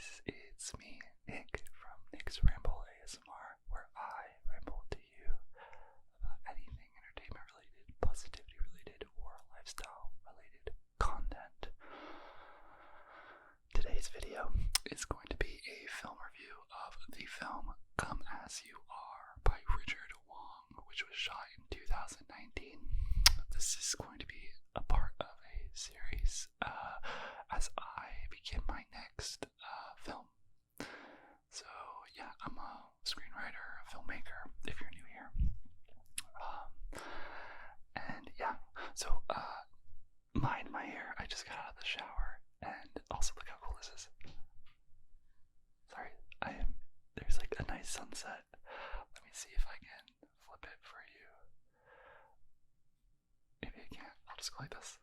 guys, it's me, Nick, from nicksrambleasmr, where I ramble to you about anything entertainment related, positivity related, or lifestyle related content. Today's video is going to be a film review of the film Come As You Are by Richard Wong, which was shot in 2019. This is going to be a part of a series as I begin my next film. So yeah, I'm a screenwriter, a filmmaker, if you're new here. And yeah, so mind my hair, I just got out of the shower, and also look how cool this is. Sorry, there's like a nice sunset. Let me see if I can flip it for you. Maybe I can't, I'll just go like this.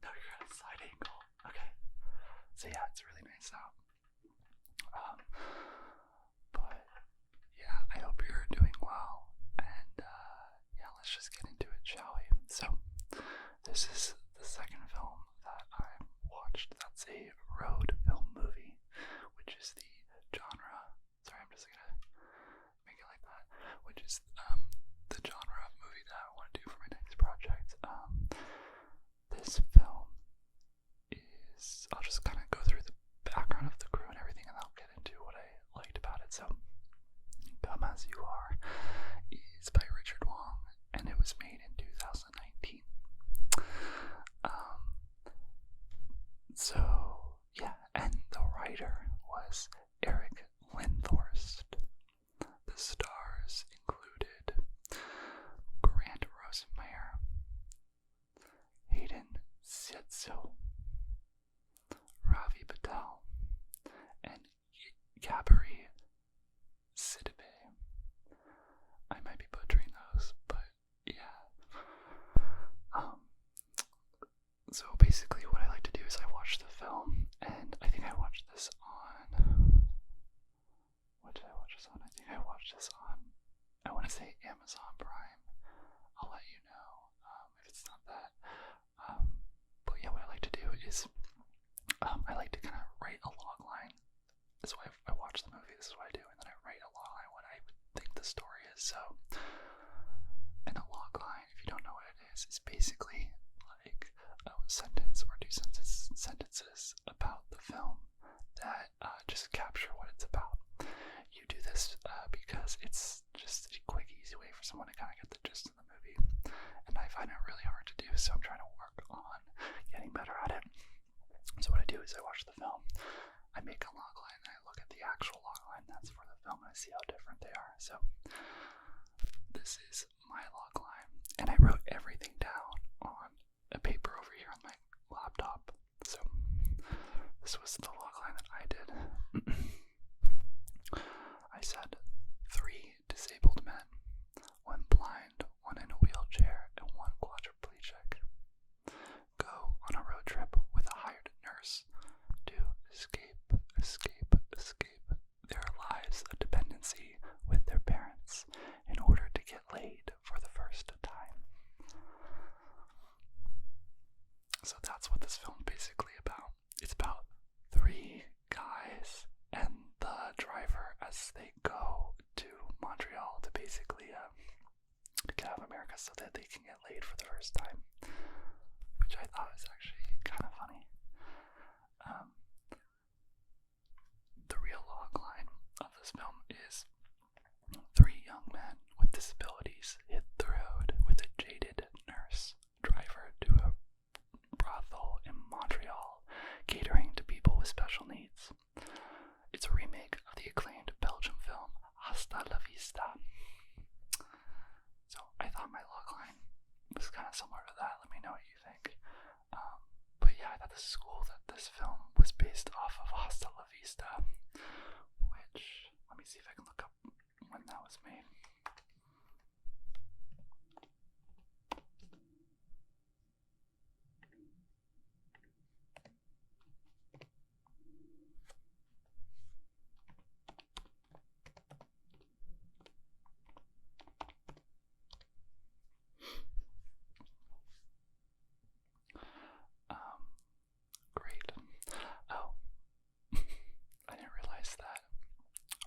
No, you're at a side angle. Okay. So yeah, it's really nice out. But yeah, I hope you're doing well. And yeah, let's just get into it, shall we? So, this is the second film that I watched. That's a road film movie, which is the genre. Sorry, I'm just gonna make it like that. Which is the genre of movie that I want to do for my next project. This film is, I'll just kind of go through the background of the crew and everything, and I'll get into what I liked about it. So, Come As You Are is by Richard Wong, and it was made in 2019. So yeah, and the writer was Eric Lindhorst. The stars included Grant Rosemeyer, Hayden Setso, Ravi Patel, and Gabri Sidibe. I might be butchering those, but yeah. So basically what I like to do is I watch the film, and I think I watched this on, what did I watch this on? I think I watched this on, I want to say Amazon Prime. I'll let you know if it's not that. But yeah, what I like to do is I like to kind of write a log line. That's why I watch the movie, this is what I do, and then I write a log line what I would think the story is. So, and a log line, if you don't know what it is basically like a sentence or two sentences about the film that just capture what it's about. You do this because it's just a quick, easy way for someone to kind of get the gist of the movie, and I find it really hard to do, so I'm trying to work on getting better at it. So what I do is I watch the film, I make a log line, and I look at the actual log line that's for the film, and I see how different they are. So this is my log line, and I wrote everything down on a paper over here on my laptop. So this was the log line that I did. I said 3 disabled men, 1 blind, 1 in a wheelchair, and 1 quadriplegic, go on a road trip with a hired nurse to escape their lives of dependency with their parents in order to get laid for the first time. So that's what this film is basically about. It's about 3 guys and the driver as they go to Montreal to basically get out of America so that they can get laid for the first time, which I thought was actually kind of funny. The real log line of this film is 3 young men with disabilities hit the road with a jaded nurse driver to a brothel in Montreal catering to people with special needs. It's a remake of the acclaimed Belgian film Hasta la Vista. So I thought my logline was kind of similar to that. Let me know what you think. But yeah, I thought this is cool that this film was based off of Hasta la Vista, which, let me see if I can look up when that was made.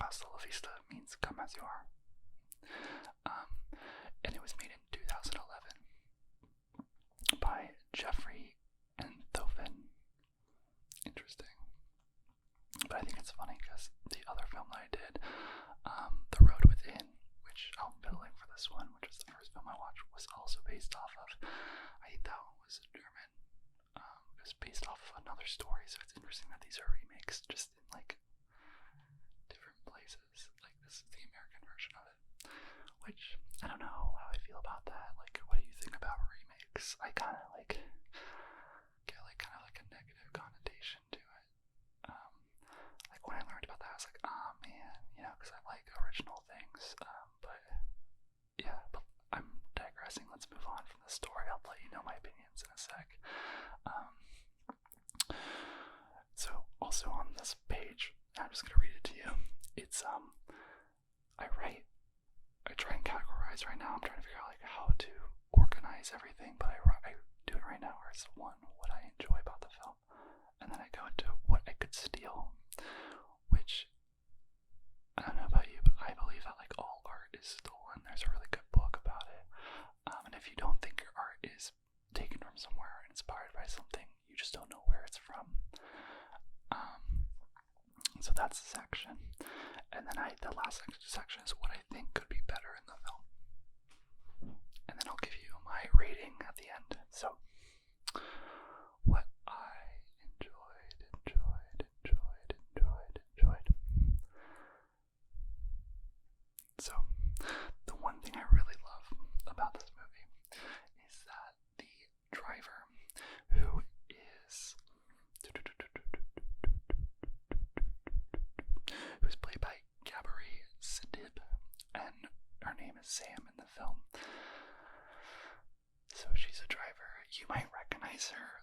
hasta la vista means come as you are. And it was made in 2011 by Jeffrey and Thoven. Interesting. But I think it's funny because the other film that I did, The Road Within, which I'll put a link for this one, which was the first film I watched, was also based off of, I think that one was German. It was based off of another story, so it's interesting that these are remakes just in like different places. Like this is the American version of it, which I don't know how I feel about that. Like, what do you think about remakes? I kind of like get like kind of like a negative connotation to it. Like when I learned about that, I was like, oh man, you know, because I like original things. But yeah, but I'm digressing. Let's move on from the story. I'll let you know my opinions in a sec. So also on this page, I'm just gonna read it to you. It's I try and categorize right now. I'm trying to figure out like how to organize everything, but I do it right now where it's one, what I enjoy about the film, and then I go into what I could steal, which I don't know about you, but I believe that like all art is stolen. There's a really good book about it, and if you don't think your art is taken from somewhere and inspired by something, you just don't know where it's from. So that's the section. And then the last section is what I think could be better in the film. And then I'll give you my rating at the end. So, what I enjoyed. So, the one thing I really love about this movie is that the driver, who is played by Gabri Sidib, and her name is Sam in the film. So she's a driver. You might recognize her.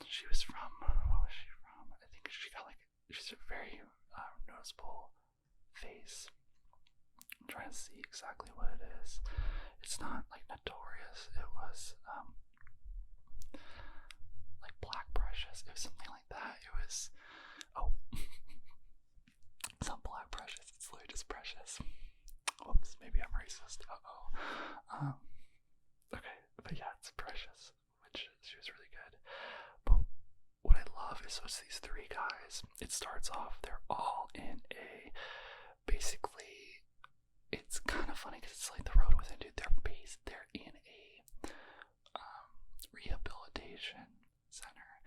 She was from, what was she from? I think she's a very noticeable face. I'm trying to see exactly what it is. It's not like Notorious. It was like Black Precious. It was something like that. It was, it's not Black Precious. It's literally just Precious. Whoops, maybe I'm racist. Okay, but yeah, it's Precious, which she was really good. But what I love is these three guys. It starts off, they're all in basically, it's kind of funny because it's like The Road Within, dude. They're in a rehabilitation center,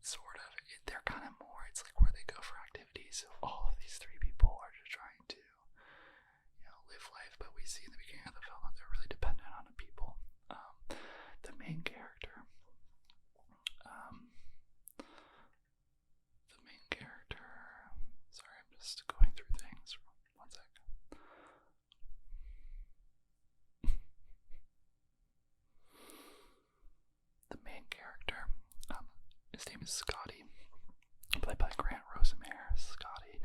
sort of. They're kind of more, it's like where they go for activities. So all of these three people are just trying to, live life, but we see in the beginning of the film that they're really dependent on the people. The main character, sorry, I'm just going through things. One sec. The main character, his name is Scotty, played by Grant Rosemere. Scotty,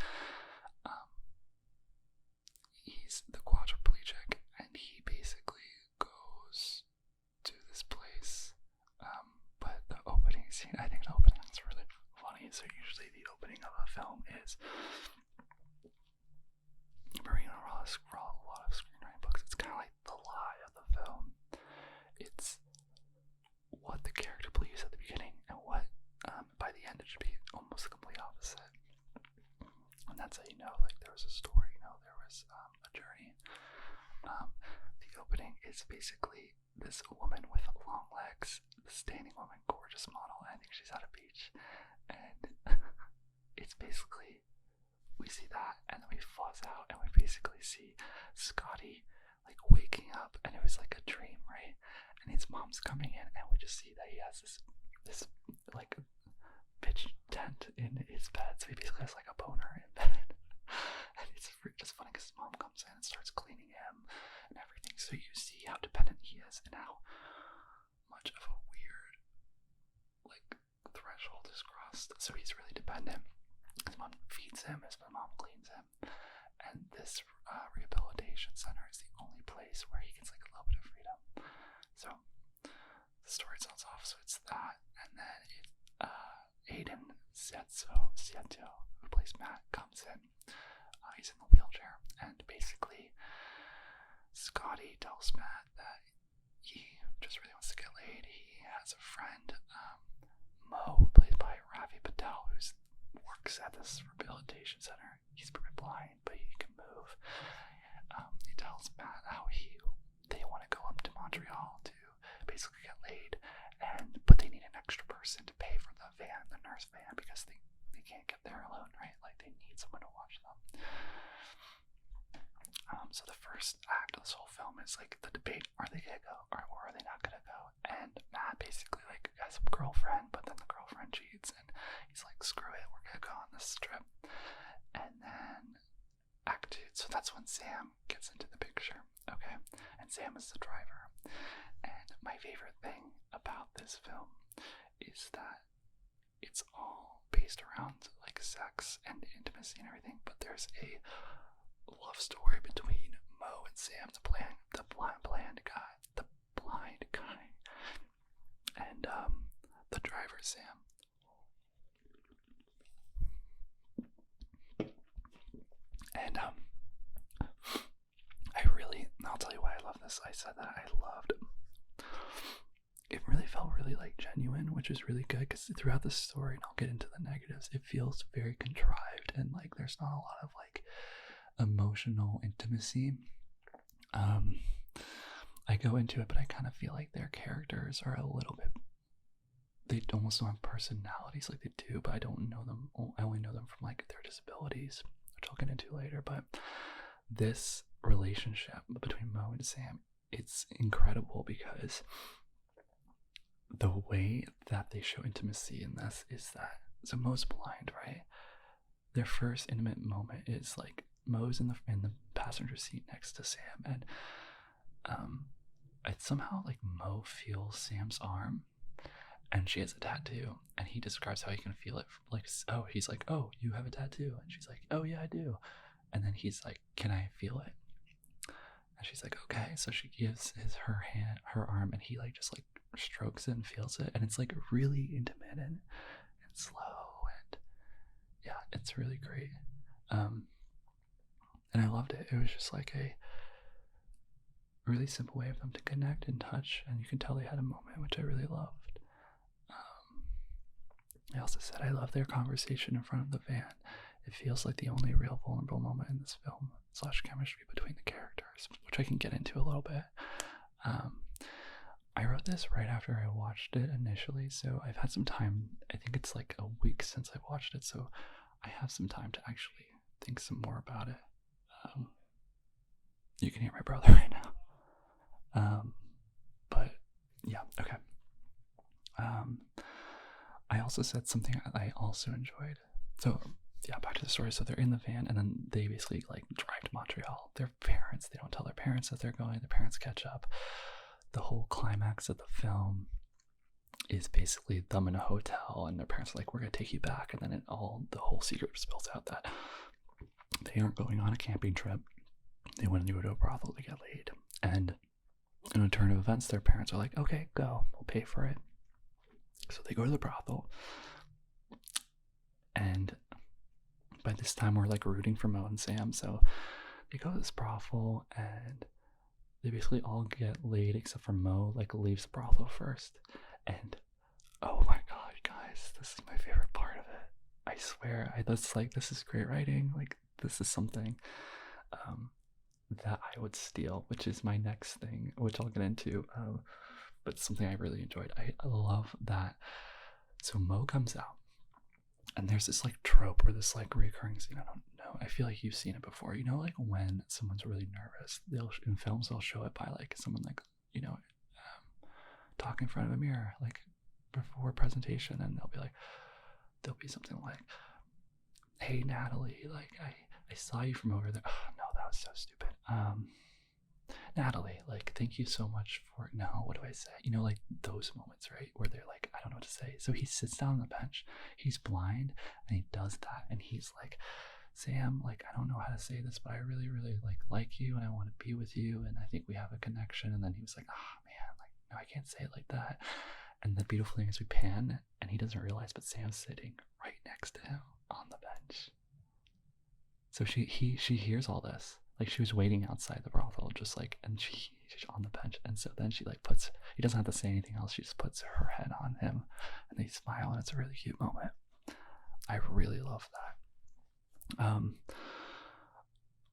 he's the quadriplegic, and he basically goes to this place, but the opening scene, I think the opening is really funny. So usually the opening of a film is, reading a lot of screenwriting books, it's kind of like the lie of the film. It's what the character believes at the beginning, and what by the end it should be almost the complete opposite. And that's how you know, like, there was a story, there was a journey. The opening is basically this woman with long legs, the standing woman, gorgeous model. I think she's at a beach, and it's basically, we see that, and then we fuzz out, and we basically see Scotty like waking up, and it was like a dream, right? And his mom's coming in, and we just see that he has this like pitch tent in his bed, so he basically has like a boner in bed. And it's just funny because his mom comes in and starts cleaning him and everything. So you see how dependent he is and how much of a weird like threshold is crossed. So he's really dependent. His mom feeds him, his mom cleans him, and this rehabilitation center is the only place where he gets like a little bit of freedom. So the story starts off, so it's that, and then Aiden Seto, who plays voice, Matt, comes in. He's in the wheelchair, and basically Scotty tells Matt that he just really wants to get laid. He has a friend, Mo, played by Ravi Patel, who works at this rehabilitation center. He's pretty blind, but he can move. He tells Matt how they want to go up to Montreal to basically get laid, but they need an extra person to pay for the nurse van, because they can't get there alone, right? Like, they need someone to watch them. So the first act of this whole film is like the debate: are they gonna go or are they not gonna go? And Matt basically like has a girlfriend, but then the girlfriend cheats, and he's like, screw it, we're gonna go on this trip. And then act 2, so that's when Sam gets into the picture, okay? And Sam is the driver. And my favorite thing about this film is that it's all based around like sex and intimacy and everything, but there's a love story between Mo and Sam, the blind guy, and the driver, Sam. And I'll tell you why I love this. I said that it really felt really like genuine, which is really good, because throughout the story, and I'll get into the negatives, it feels very contrived, and like there's not a lot of like emotional intimacy. I go into it, but I kind of feel like their characters are a little bit, they almost don't have personalities like they do, but I don't know them. I only know them from like their disabilities, which I'll get into later. But this relationship between Mo and Sam, it's incredible, because the way that they show intimacy in this is that, so Mo's blind, right? Their first intimate moment is like Mo's in the passenger seat next to Sam, and it's somehow like Mo feels Sam's arm, and she has a tattoo, and he describes how he can feel it. Like, oh, he's like, oh, you have a tattoo, and she's like, oh yeah, I do. And then he's like, can I feel it? And she's like, okay. So she gives her arm, and he like just like strokes it and feels it, and it's like really intimate and slow, and yeah, it's really great. And I loved it. It was just like a really simple way of them to connect and touch, and you can tell they had a moment, which I really loved. I also said I love their conversation in front of the van. It feels like the only real vulnerable moment in this film / chemistry between the characters, which I can get into a little bit. I wrote this right after I watched it initially, so I've had some time. I think it's like a week since I watched it, so I have some time to actually think some more about it. You can hear my brother right now. But yeah, okay. I also said something I also enjoyed. So yeah, back to the story. So they're in the van, and then they basically like drive to Montreal. Their parents, they don't tell their parents that they're going. The parents catch up. The whole climax of the film is basically them in a hotel, and their parents are like, we're gonna take you back, and then the whole secret spills out that they aren't going on a camping trip. They want to go to a brothel to get laid. And in a turn of events, their parents are like, okay, go, we'll pay for it. So they go to the brothel, and by this time we're like rooting for Mo and Sam. So they go to this brothel, and they basically all get laid except for Mo, like leaves the brothel first. And oh my god, guys, this is my favorite part of it. I swear, this is great writing. Like, this is something that I would steal, which is my next thing, which I'll get into. But something I really enjoyed. I love that. So Mo comes out, and there's this like trope or this like recurring scene. I don't know. I feel like you've seen it before. You know, like when someone's really nervous, in films they'll show it by like someone like, you know, talking in front of a mirror, like before a presentation, and there'll be something like, "Hey Natalie, like I saw you from over there." Oh, no, that was so stupid. Natalie, like, thank you so much for, no, what do I say? You know, like those moments, right? Where they're like, I don't know what to say. So he sits down on the bench, he's blind, and he does that. And he's like, Sam, like, I don't know how to say this, but I really, really like you, and I want to be with you, and I think we have a connection. And then he was like, oh man, like, no, I can't say it like that. And the beautiful thing is we pan, and he doesn't realize, but Sam's sitting right next to him on the bench. So she hears all this. Like she was waiting outside the brothel, just like, and she's on the bench, and so then she like puts. He doesn't have to say anything else. She just puts her head on him, and they smile, and it's a really cute moment. I really love that.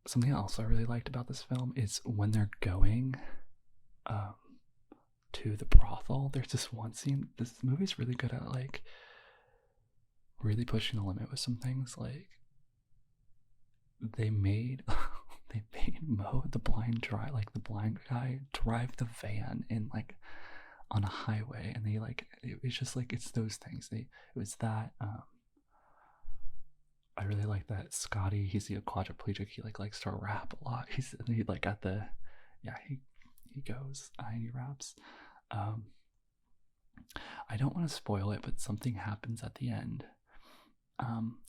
Something else I really liked about this film is when they're going to the brothel. There's this one scene. This movie's really good at like really pushing the limit with some things. Like they made Mo, the blind guy, drive the van in like on a highway, and they like it's just like it's those things. It was that. I really like that Scotty. He's a quadriplegic. He like likes to rap a lot. He like at the he goes and he raps. I don't want to spoil it, but something happens at the end.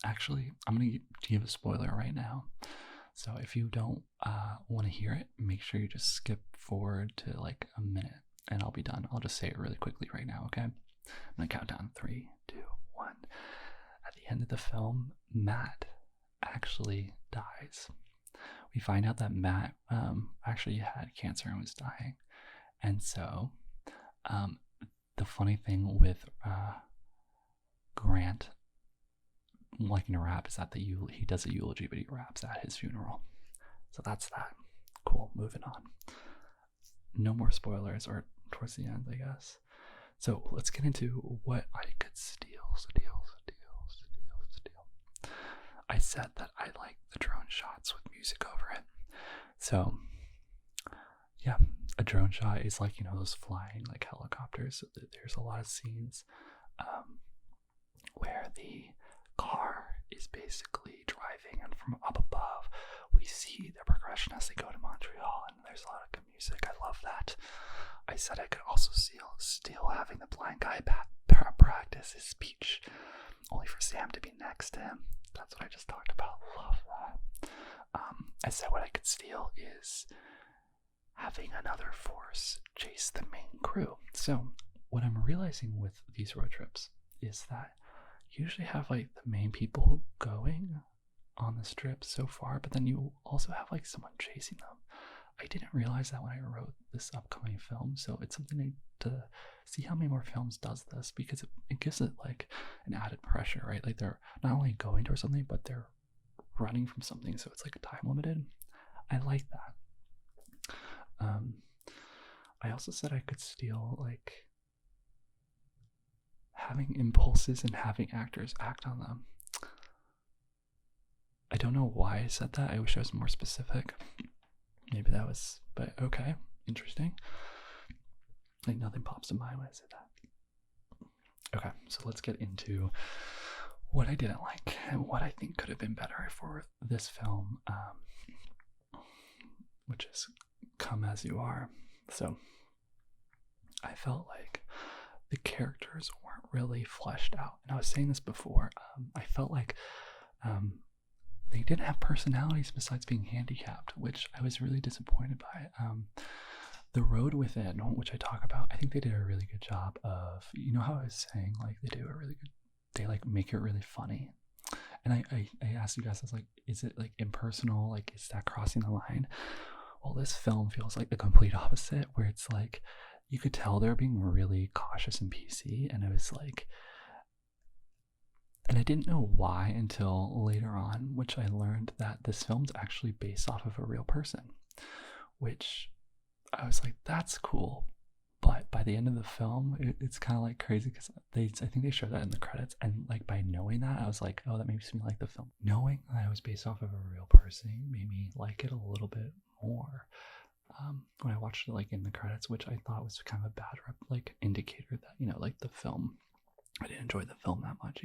Actually, I'm gonna give a spoiler right now. So if you don't want to hear it, make sure you just skip forward to like a minute, and I'll be done. I'll just say it really quickly right now. Okay, I'm gonna count down 3, 2, 1. At the end of the film, Matt actually dies. We find out that Matt actually had cancer and was dying. And so the funny thing with Grant liking to rap is that he does a eulogy, but he raps at his funeral. So that's that. Cool, moving on. No more spoilers, or towards the end, I guess. So let's get into what I could steal. I said that I like the drone shots with music over it. So yeah, a drone shot is like, those flying like helicopters. So there's a lot of scenes where the car is basically driving, and from up above we see the progression as they go to Montreal, and there's a lot of good music. I love that. I said I could also steal having the blind guy practice his speech, only for Sam to be next to him. That's what I just talked about. Love that. I said what I could steal is having another force chase the main crew. So what I'm realizing with these road trips is that you usually have like the main people going on this trip so far, but then you also have like someone chasing them. I didn't realize that when I wrote this upcoming film, so it's something to see how many more films does this, because it gives it like an added pressure, right? Like they're not only going towards something, but they're running from something, so it's like time limited. I like that. I also said I could steal like having impulses and having actors act on them. I don't know why I said that. I wish I was more specific. Maybe that was, but okay, interesting. Like nothing pops to mind when I said that. Okay, so let's get into what I didn't like and what I think could have been better for this film, which is Come As You Are. So I felt like the characters weren't really fleshed out. And I was saying this before. I felt like they didn't have personalities besides being handicapped, which I was really disappointed by. The Road Within, which I talk about, I think they did a really good job of, how I was saying, like they like make it really funny. And I asked you guys, I was like, is it like impersonal? Like, is that crossing the line? Well, this film feels like the complete opposite, where it's like, you could tell they're being really cautious and PC, and it was like, and I didn't know why until later on, which I learned that this film's actually based off of a real person, which I was like, that's cool. But by the end of the film, it's kind of like crazy, because I think they showed that in the credits, and like by knowing that, I was like, oh, that makes me like the film. Knowing that it was based off of a real person made me like it a little bit more. When I watched it like in the credits, which I thought was kind of a bad indicator that, like the film, I didn't enjoy the film that much,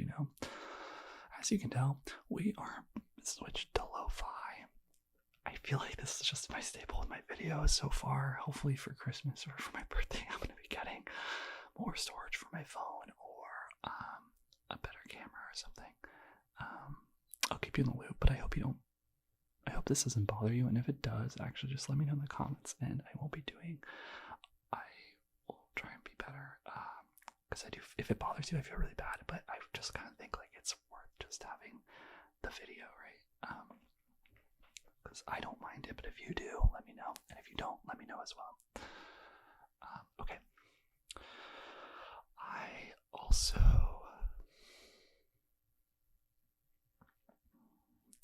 As you can tell, we are switched to lo-fi. I feel like this is just my staple in my videos so far. Hopefully for Christmas or for my birthday, I'm going to be getting more storage for my phone, or a better camera or something. I'll keep you in the loop, but I hope this doesn't bother you, and if it does, actually just let me know in the comments, and I will try and be better, because if it bothers you, I feel really bad, but I just kind of think like it's worth just having the video, right? because I don't mind it, but if you do, let me know. And if you don't, let me know as well. Okay. I also...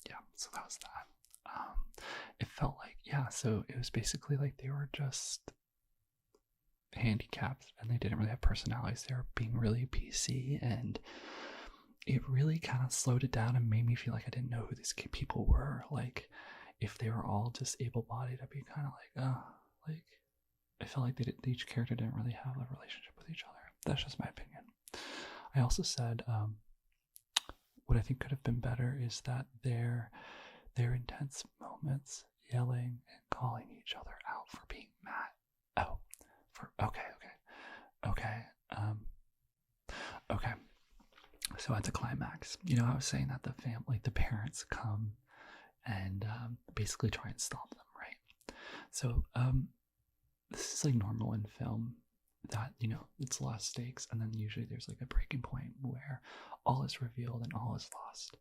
Yeah, so that was that. It felt like, yeah, so it was basically like they were just handicapped and they didn't really have personalities. They were being really PC, and it really kind of slowed it down and made me feel like I didn't know who these people were. Like, if they were all just able-bodied, I'd be kind of like, oh, like, I felt like each character didn't really have a relationship with each other. That's just my opinion. I also said, what I think could have been better is that their intense moments, yelling and calling each other out for being mad. Oh, okay. So at the climax, I was saying that the parents come and basically try and stop them, right? So this is like normal in film, that it's lost stakes, and then usually there's like a breaking point where all is revealed and all is lost.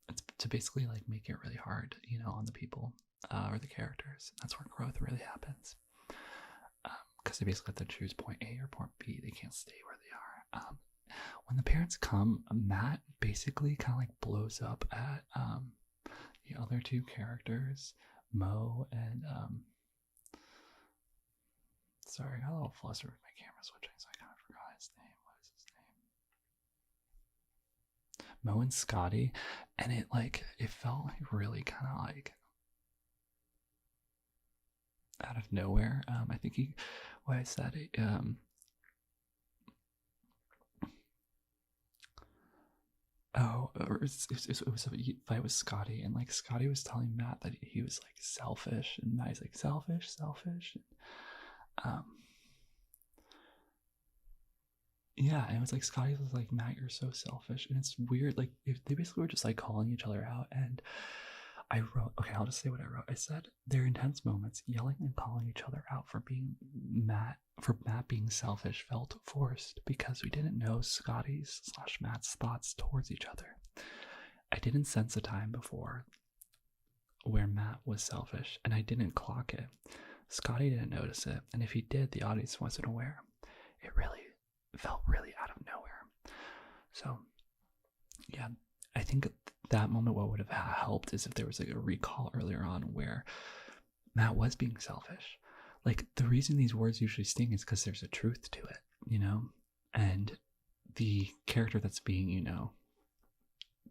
It's to basically like make it really hard, on the people or the characters. That's where growth really happens, because they basically have to choose point A or point B. They can't stay where they are. When the parents come, Matt basically kind of like blows up at the other two characters, Mo and sorry, I got a little flustered with my camera switching, so I kind of forgot his name. What is his name? Mo and Scotty, and it felt like really kind of like out of nowhere. I think what I said, or it was a fight with Scotty, and like Scotty was telling Matt that he was like selfish, and Matt's like selfish. Yeah, and it was like Scotty was like, Matt, you're so selfish, and it's weird. Like they basically were just like calling each other out, and I wrote, okay, I'll just say what I wrote. I said their intense moments, yelling and calling each other out for Matt being selfish, felt forced because we didn't know Scotty's / Matt's thoughts towards each other. I didn't sense a time before where Matt was selfish, and I didn't clock it. Scotty didn't notice it, and if he did, the audience wasn't aware. It really felt really out of nowhere. So, yeah, I think that moment, what would have helped is if there was like a recall earlier on where Matt was being selfish. Like, the reason these words usually sting is because there's a truth to it, and the character that's being,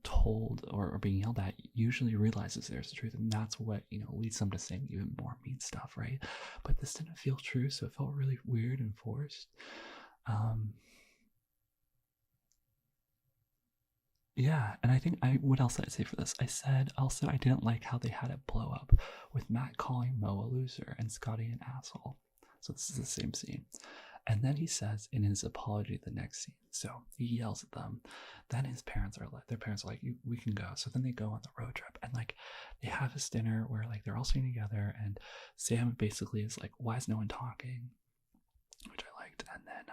told or being yelled at usually realizes there's the truth, and that's what leads them to saying even more mean stuff, right? But this didn't feel true, so it felt really weird and forced. Yeah, and I think what else did I say for this? I said also I didn't like how they had it blow up with Matt calling Mo a loser and Scotty an asshole. So this is the same scene. And then he says in his apology the next scene. So he yells at them. Then their parents are like, we can go. So then they go on the road trip, and like they have this dinner where like they're all sitting together, and Sam basically is like, why is no one talking? Which I liked. And then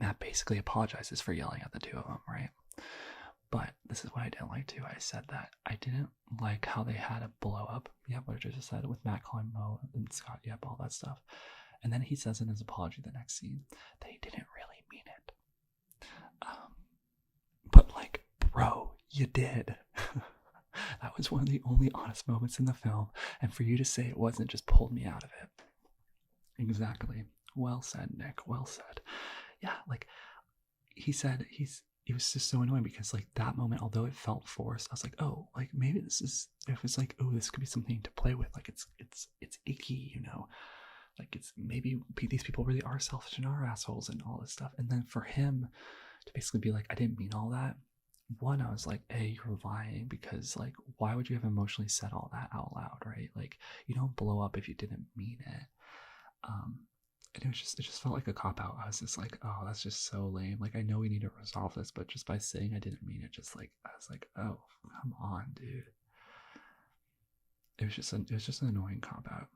Matt basically apologizes for yelling at the two of them, right? But this is what I didn't like too. I said that I didn't like how they had a blow up. Yeah, what I just said with Matt calling Mo and Scott. Yep, all that stuff. And then he says in his apology the next scene that he didn't really mean it. But like, bro, you did. That was one of the only honest moments in the film. And for you to say it wasn't just pulled me out of it. Exactly. Well said, Nick. Well said. Yeah, like he said, it was just so annoying because like that moment, although it felt forced, I was like, oh, like maybe it was like, oh, this could be something to play with. Like it's icky, like it's maybe these people really are selfish and are assholes and all this stuff. And then for him to basically be like, I didn't mean all that. One, I was like, hey, you're lying, because like, why would you have emotionally said all that out loud, right? Like, you don't blow up if you didn't mean it. And it just felt like a cop-out. I was just like, oh, that's just so lame. Like, I know we need to resolve this, but just by saying I didn't mean it, just like, I was like, oh, come on, dude. It was just an annoying cop-out.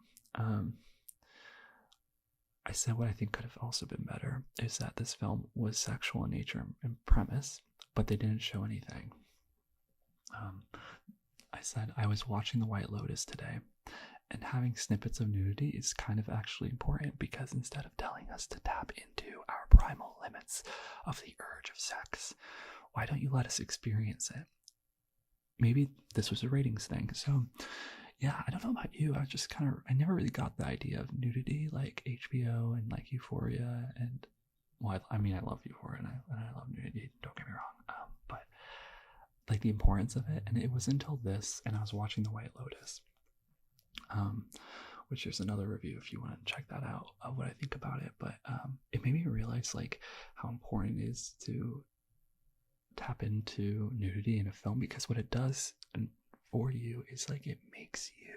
I said what I think could have also been better is that this film was sexual in nature and premise, but they didn't show anything. I said I was watching The White Lotus today, and having snippets of nudity is kind of actually important because instead of telling us to tap into our primal limits of the urge of sex, why don't you let us experience it? Maybe this was a ratings thing. So yeah, I don't know about you. I never really got the idea of nudity like HBO and like Euphoria. And well, I mean, I love Euphoria and I love nudity, don't get me wrong. But like the importance of it. And it was until this, and I was watching The White Lotus, which there's another review if you want to check that out of what I think about it. But it made me realize like how important it is to tap into nudity in a film, because what it does for you is like it makes you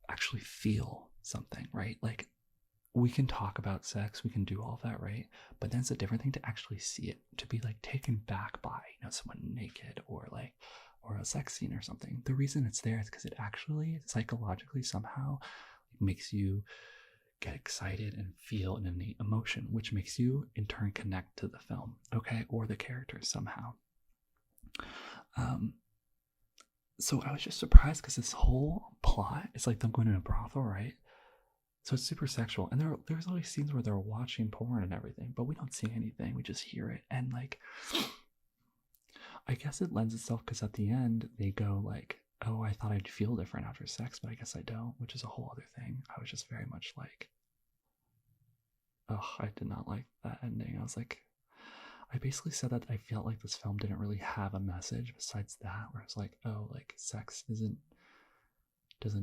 actually feel something, right? Like we can talk about sex, we can do all that, right? But then it's a different thing to actually see it, to be like taken back by, you know, someone naked or a sex scene or something. The reason it's there is because it actually psychologically somehow makes you get excited and feel an innate emotion, which makes you in turn connect to the film, okay, or the characters somehow. So I was just surprised because this whole plot is like them going to a brothel, right? So it's super sexual, and there's always scenes where they're watching porn and everything, but we don't see anything, we just hear it. And like, I guess it lends itself because at the end they go like, oh, I thought I'd feel different after sex, but I guess I don't, which is a whole other thing. I was just very much like, oh, I did not like that ending. I was like, I basically said that I felt like this film didn't really have a message besides that, where it's like, oh, like sex doesn't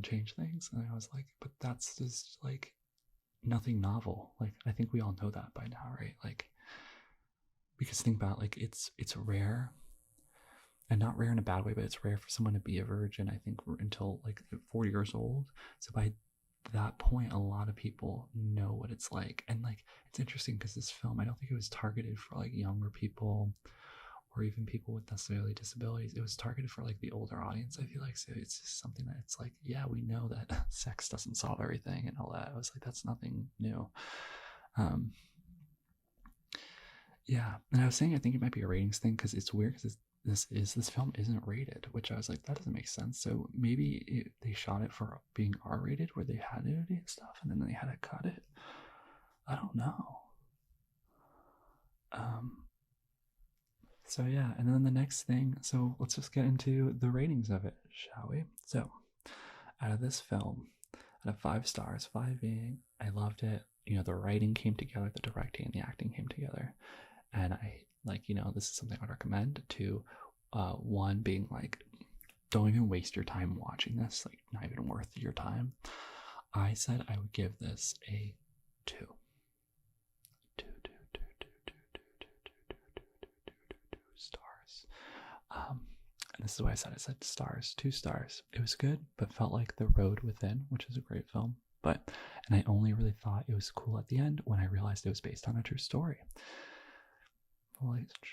change things. And I was like, but that's just like nothing novel. Like, I think we all know that by now, right? Like, because think about like it's rare, and not rare in a bad way, but it's rare for someone to be a virgin, I think, until like 40 years old. So by that point, a lot of people know what it's like. And like, it's interesting because this film, I don't think it was targeted for like younger people or even people with necessarily disabilities. It was targeted for like the older audience, I feel like. So it's just something that it's like, yeah, we know that sex doesn't solve everything and all that. I was like, that's nothing new. Yeah, and I was saying I think it might be a ratings thing because it's weird because this film isn't rated, which I was like, that doesn't make sense. So maybe they shot it for being R-rated, where they had nudity and stuff, and then they had to cut it. I don't know. So yeah, and then the next thing, so let's just get into the ratings of it, shall we? So out of this film, out of 5 stars, 5 being I loved it, you know, the writing came together, the directing and the acting came together, and I like, you know, this is something I would recommend. To 1 being like, don't even waste your time watching this, like not even worth your time. I said I would give this a 2 stars. And this is what I said. I said stars, 2 stars. It was good, but felt like The Road Within, which is a great film. And I only really thought it was cool at the end when I realized it was based on a true story.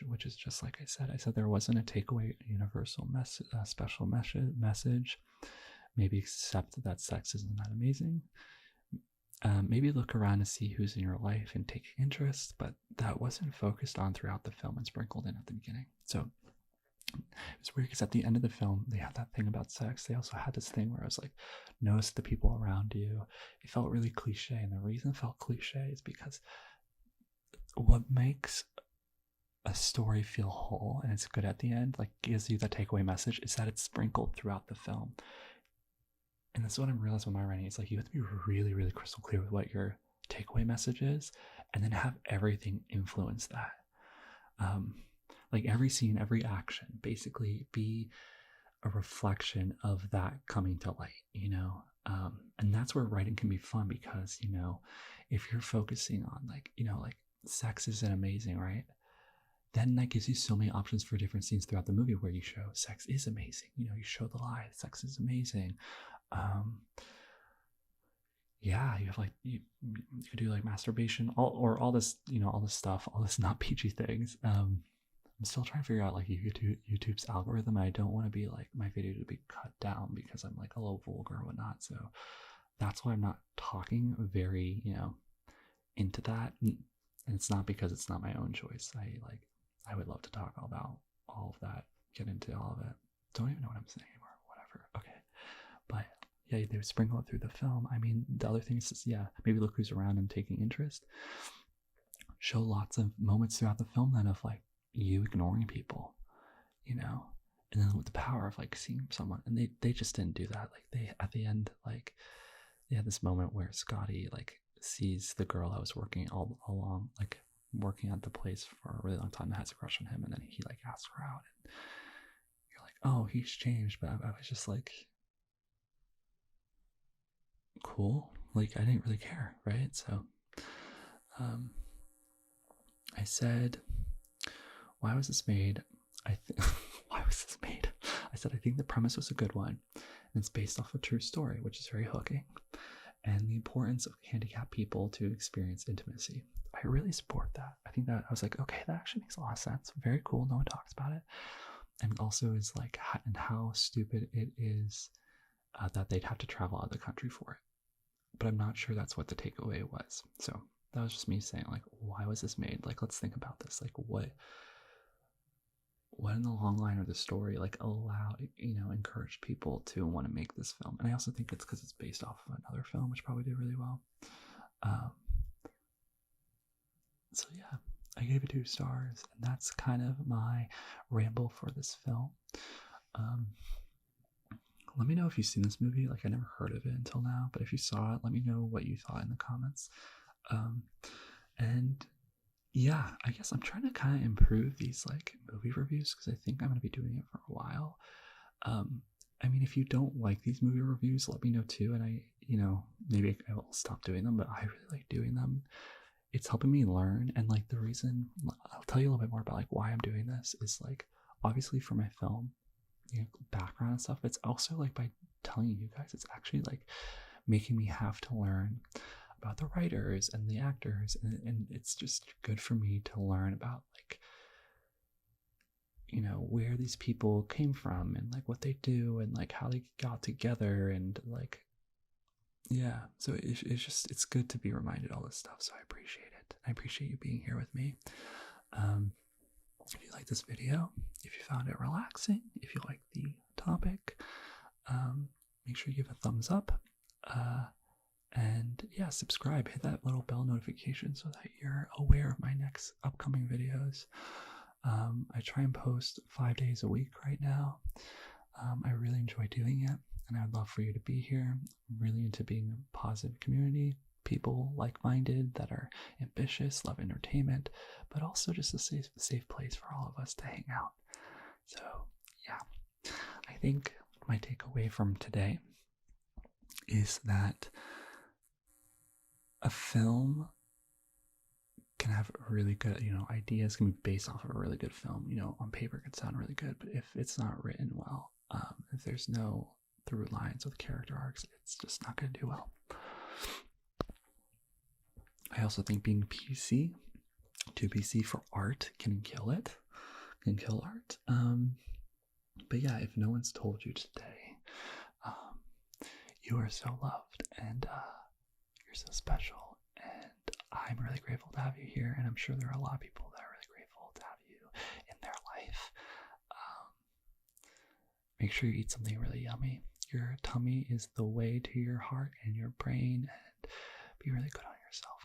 Which is just like I said there wasn't a takeaway universal special message, maybe except that sex isn't that amazing. Maybe look around to see who's in your life and take interest, but that wasn't focused on throughout the film and sprinkled in at the beginning. So it's weird because at the end of the film they had that thing about sex. They also had this thing where I was like, notice the people around you. It felt really cliche, and the reason it felt cliche is because what makes a story feel whole and it's good at the end, like gives you that takeaway message, is that it's sprinkled throughout the film. And that's what I'm realizing with my writing. It's like you have to be really, really crystal clear with what your takeaway message is, and then have everything influence that. Like every scene, every action, basically be a reflection of that coming to light, you know? And that's where writing can be fun, because, you know, if you're focusing on like, you know, like sex isn't amazing, right? Then that gives you so many options for different scenes throughout the movie where you show sex is amazing. You know, you show the lie, sex is amazing. Yeah, you have like you could do like masturbation, all this, you know, all this stuff, all this not PG things. I'm still trying to figure out like YouTube's algorithm. I don't want to be like my video to be cut down because I'm like a little vulgar or whatnot. So that's why I'm not talking very, you know, into that. And it's not because it's not my own choice. I would love to talk about all of that, get into all of it. Don't even know what I'm saying anymore. Whatever. whatever. Okay. But yeah, they would sprinkle it through the film. I mean, the other thing is, yeah, maybe look who's around and taking interest. Show lots of moments throughout the film then of like you ignoring people, you know, and then with the power of like seeing someone, and they just didn't do that. Like they at the end, like they had this moment where Scotty like sees the girl that was working all along, like working at the place for a really long time, that has a crush on him, and then he like asks her out, and you're like, oh, he's changed. But I was just like, cool. Like I didn't really care, right? So I said, why was this made? Why was this made? I said, I think the premise was a good one, and it's based off a true story, which is very hooking, and the importance of handicapped people to experience intimacy. I really support that. I think that I was like, okay, that actually makes a lot of sense. Very cool. No one talks about it. And also is like, and how stupid it is that they'd have to travel out of the country for it. But I'm not sure that's what the takeaway was. So that was just me saying, like, why was this made? Like, let's think about this. Like, what in the long line of the story, like, encouraged people to want to make this film? And I also think it's because it's based off of another film, which probably did really well. So yeah, I gave it 2 stars, and that's kind of my ramble for this film. Let me know if you've seen this movie. Like, I never heard of it until now, but if you saw it, let me know what you thought in the comments. And yeah, I guess I'm trying to kind of improve these like movie reviews, because I think I'm going to be doing it for a while. I mean, if you don't like these movie reviews, let me know too, and maybe I will stop doing them, but I really like doing them. It's helping me learn, and like the reason, I'll tell you a little bit more about like why I'm doing this is like obviously for my film, background and stuff. It's also like by telling you guys, it's actually like making me have to learn about the writers and the actors, and it's just good for me to learn about like where these people came from, and like what they do, and like how they got together, and like yeah, so it's good to be reminded all this stuff. So I appreciate it. I appreciate you being here with me. If you like this video, if you found it relaxing, if you like the topic, make sure you give a thumbs up, and yeah, subscribe, hit that little bell notification so that you're aware of my next upcoming videos. I try and post 5 days a week right now. I really enjoy doing it, and I would love for you to be here. I'm really into being a positive community, people like-minded that are ambitious, love entertainment, but also just a safe place for all of us to hang out. So yeah, I think my takeaway from today is that a film can have a really good, ideas can be based off of a really good film. On paper it could sound really good, but if it's not written well, if there's no through lines with character arcs, it's just not going to do well. I also think being PC, too PC for art, can kill it. Can kill art. But yeah, if no one's told you today, you are so loved, and you're so special, and I'm really grateful to have you here, and I'm sure there are a lot of people that are really grateful to have you in their life. Make sure you eat something really yummy. Your tummy is the way to your heart and your brain, and be really good on yourself.